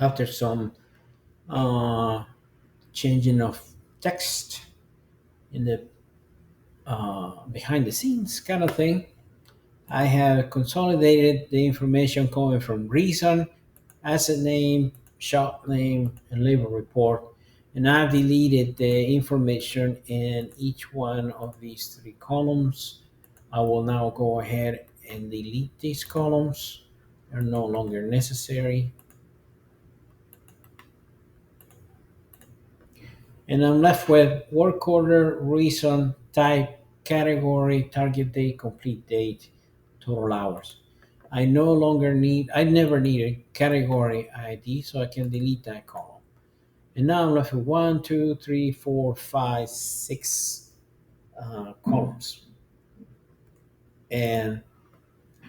after some uh, changing of text in the behind the scenes kind of thing. I have consolidated the information coming from reason, asset name, shop name, and labor report, and I've deleted the information in each one of these three columns. I will now go ahead and delete these columns. They're no longer necessary. And I'm left with work order, reason, type, category, target date, complete date, total hours. I never need a category ID, so I can delete that column. And now I'm left with one, two, three, four, five, six columns. And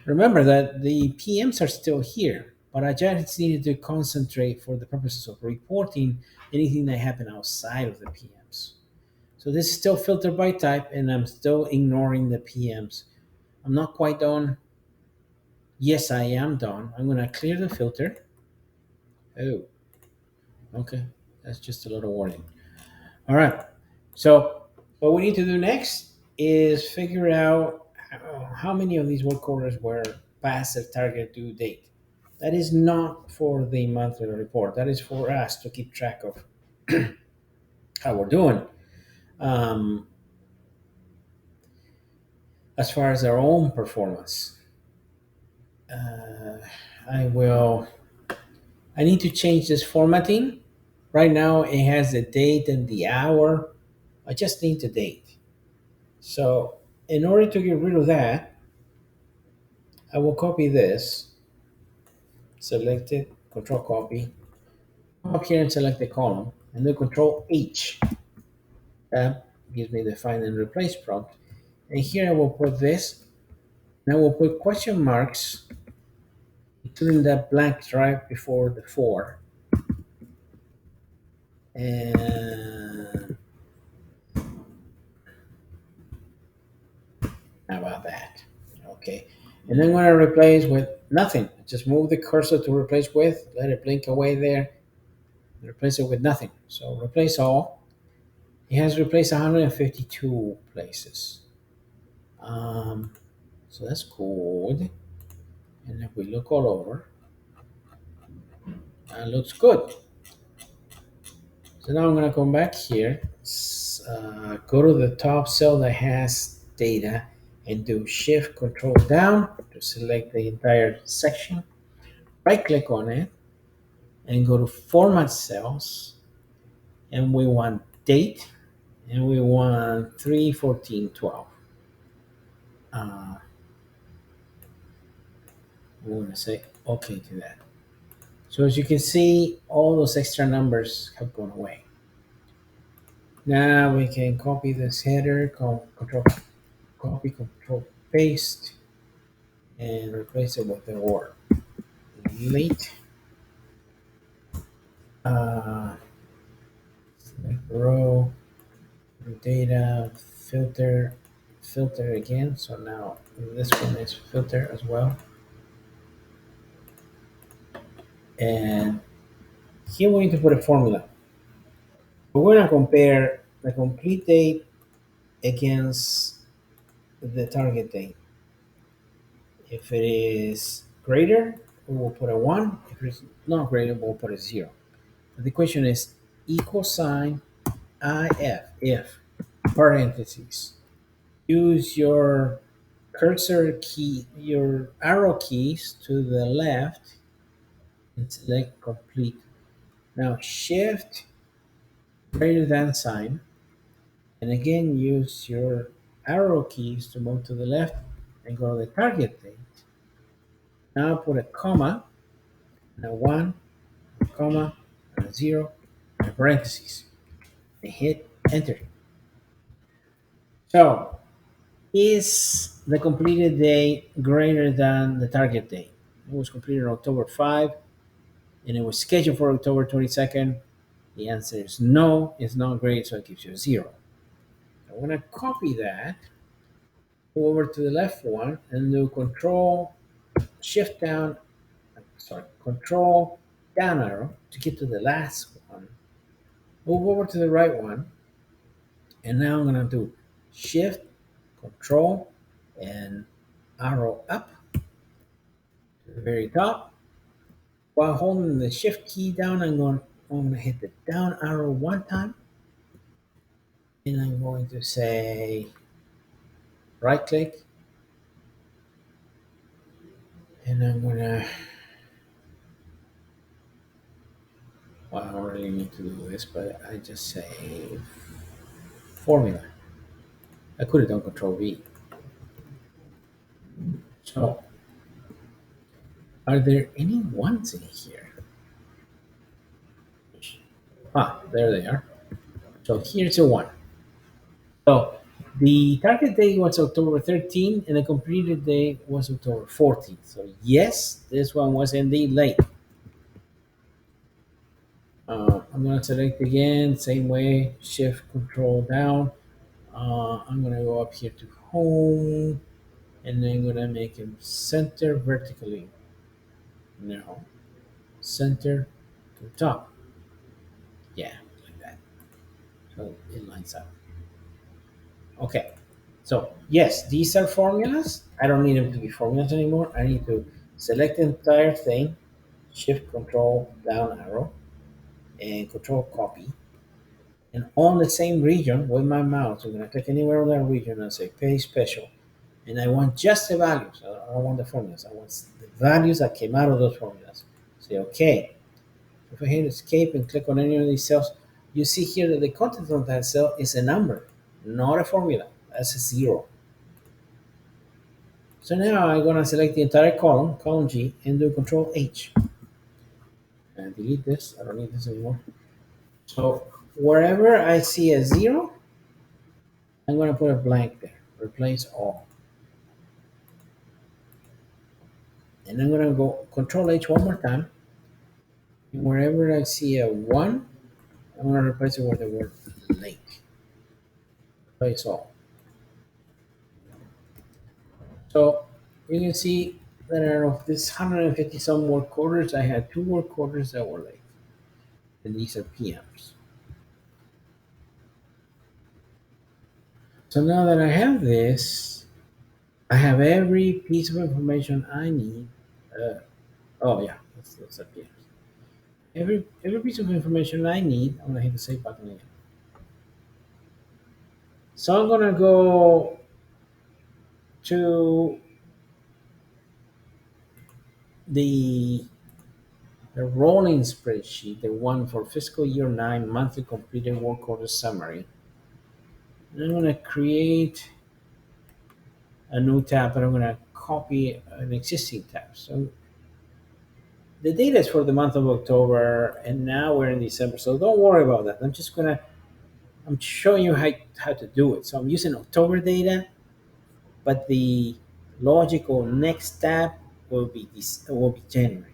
remember that the PMs are still here, but I just needed to concentrate for the purposes of reporting anything that happened outside of the PMs. So this is still filtered by type, and I'm still ignoring the PMs. I'm not quite done. Yes, I am done. I'm going to clear the filter. Oh, okay. That's just a little warning. All right. So what we need to do next is figure out how many of these work orders were past the target due date. That is not for the monthly report. That is for us to keep track of how we're doing. Um, as far as our own performance, uh, I will. I need to change this formatting. Right now, it has the date and the hour. I just need the date. So, in order to get rid of that, I will copy this, select it, control copy, come up here and select the column, and then control H. That gives me the find and replace prompt. And here I will put this, and I will put question marks, including that blank right before the four. And how about that? Okay. And then when I replace with nothing, just move the cursor to replace with, let it blink away there, and replace it with nothing. So replace all. It has replaced 152 places. Um, so that's good. And if we look all over, it looks good. So now I'm going to come back here, go to the top cell that has data, and do Shift Control down to select the entire section. Right click on it and go to Format Cells, and we want date, and we want 3/14/12. Uh, we're going to say OK to that. So as you can see, all those extra numbers have gone away. Now we can copy this header, control copy, control paste, and replace it with the word late. Uh, Select row, data, filter again. So now this one is filter as well. And here we need to put a formula. We're going to compare the complete date against the target date. If it is greater, we will put a 1. If it's not greater, we'll put a 0. The question is equal sign if parentheses. Use your cursor key, your arrow keys to the left and select complete. Now shift greater than sign, and again use your arrow keys to move to the left and go to the target date. Now put a comma, and a 1, a comma, and a 0, and a parentheses. And hit enter. So is the completed date greater than the target date? It was completed on October 5 and it was scheduled for October 22nd. The answer is no, it's not great, so it gives you a 0. I'm going to copy that, go over to the left one, and do Control Shift down, sorry, Control down arrow to get to the last one, move over to the right one, and now I'm gonna do shift, control, and arrow up to the very top. While holding the shift key down, I'm gonna hit the down arrow one time, and I'm going to say right click, and I'm gonna. Well, I don't really need to do this, but I just say formula. I could have done Control V. So, are there any ones in here? Ah, there they are. So here's a one. So the target date was October 13th, and the completed date was October 14th. So yes, this one was indeed late. I'm gonna select again, same way, Shift Control down. I'm gonna go up here to Home, and then I'm gonna make him center vertically. No, center to the top. Yeah, like that. So it lines up. Okay. So yes, these are formulas. I don't need them to be formulas anymore. I need to select the entire thing, Shift Control down arrow, and Control copy. And on the same region with my mouse, I'm gonna click anywhere on that region and say Paste Special. And I want just the values. I don't want the formulas. I want the values that came out of those formulas. Say OK. If I hit Escape and click on any of these cells, you see here that the content of that cell is a number, not a formula. That's a zero. So now I'm going to select the entire column, column G, and do Control H. And delete this. I don't need this anymore. So wherever I see a zero, I'm going to put a blank there. Replace all. And I'm going to go Control H one more time. And wherever I see a one, I'm going to replace it with the word lake. Replace all. So you can see that out of this 150 some work orders, I had two work orders that were late. And these are PMs. So now that I have this, I have every piece of information I need. Uh, oh yeah, that's up here. Every piece of information I need. I'm gonna hit the save button again. So I'm gonna go to the the rolling spreadsheet, the one for fiscal year 9 monthly completed work order summary. And I'm gonna create a new tab, and I'm gonna copy an existing tab. So the data is for the month of October, and now we're in December. So don't worry about that. I'm showing you how to do it. So I'm using October data, but the logical next tab will be January.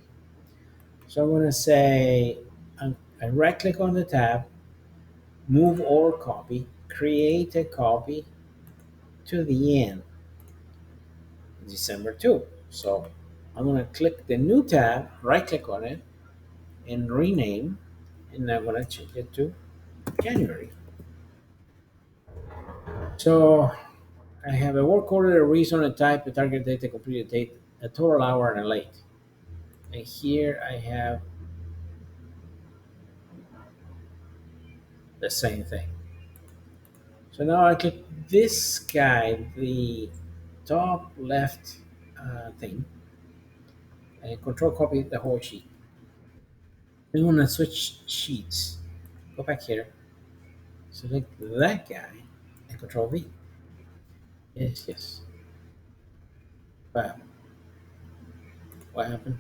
So I'm going to say I right click on the tab, move or copy, create a copy to the end, December 2. So I'm going to click the new tab, right click on it, and rename, and I'm going to change it to January. So I have a work order, a reason, a type, a target date, a completed date, a total hour, and a late. And here I have the same thing. So now I click this guy, the top left thing, and control copy the whole sheet. I'm gonna switch sheets. Go back here, select that guy, and control V. Yes, yes. Wow. What happened?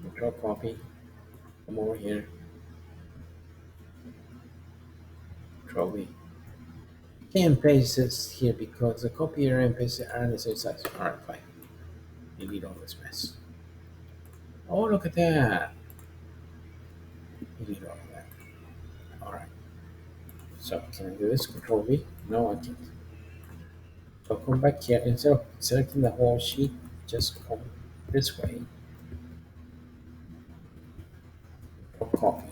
Control copy. Come over here. Control V. Can't paste this here because the copier and paste are the same size. Alright, fine. Delete all this mess. Oh, look at that. Delete all of that. Alright. So, can I do this? Control V? No, I can't. So, come back here. Instead of selecting the whole sheet, just come this way. Or copy.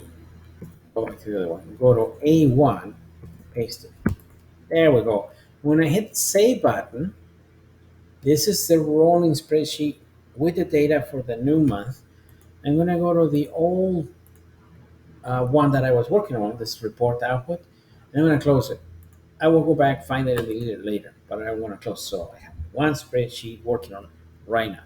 Go back to the other one. Go to A1, paste it. There we go. When I hit the save button, this is the rolling spreadsheet with the data for the new month. I'm going to go to the old one that I was working on, this report output, and I'm going to close it. I will go back, find it, and delete it later, but I want to close. So I have one spreadsheet working on right now.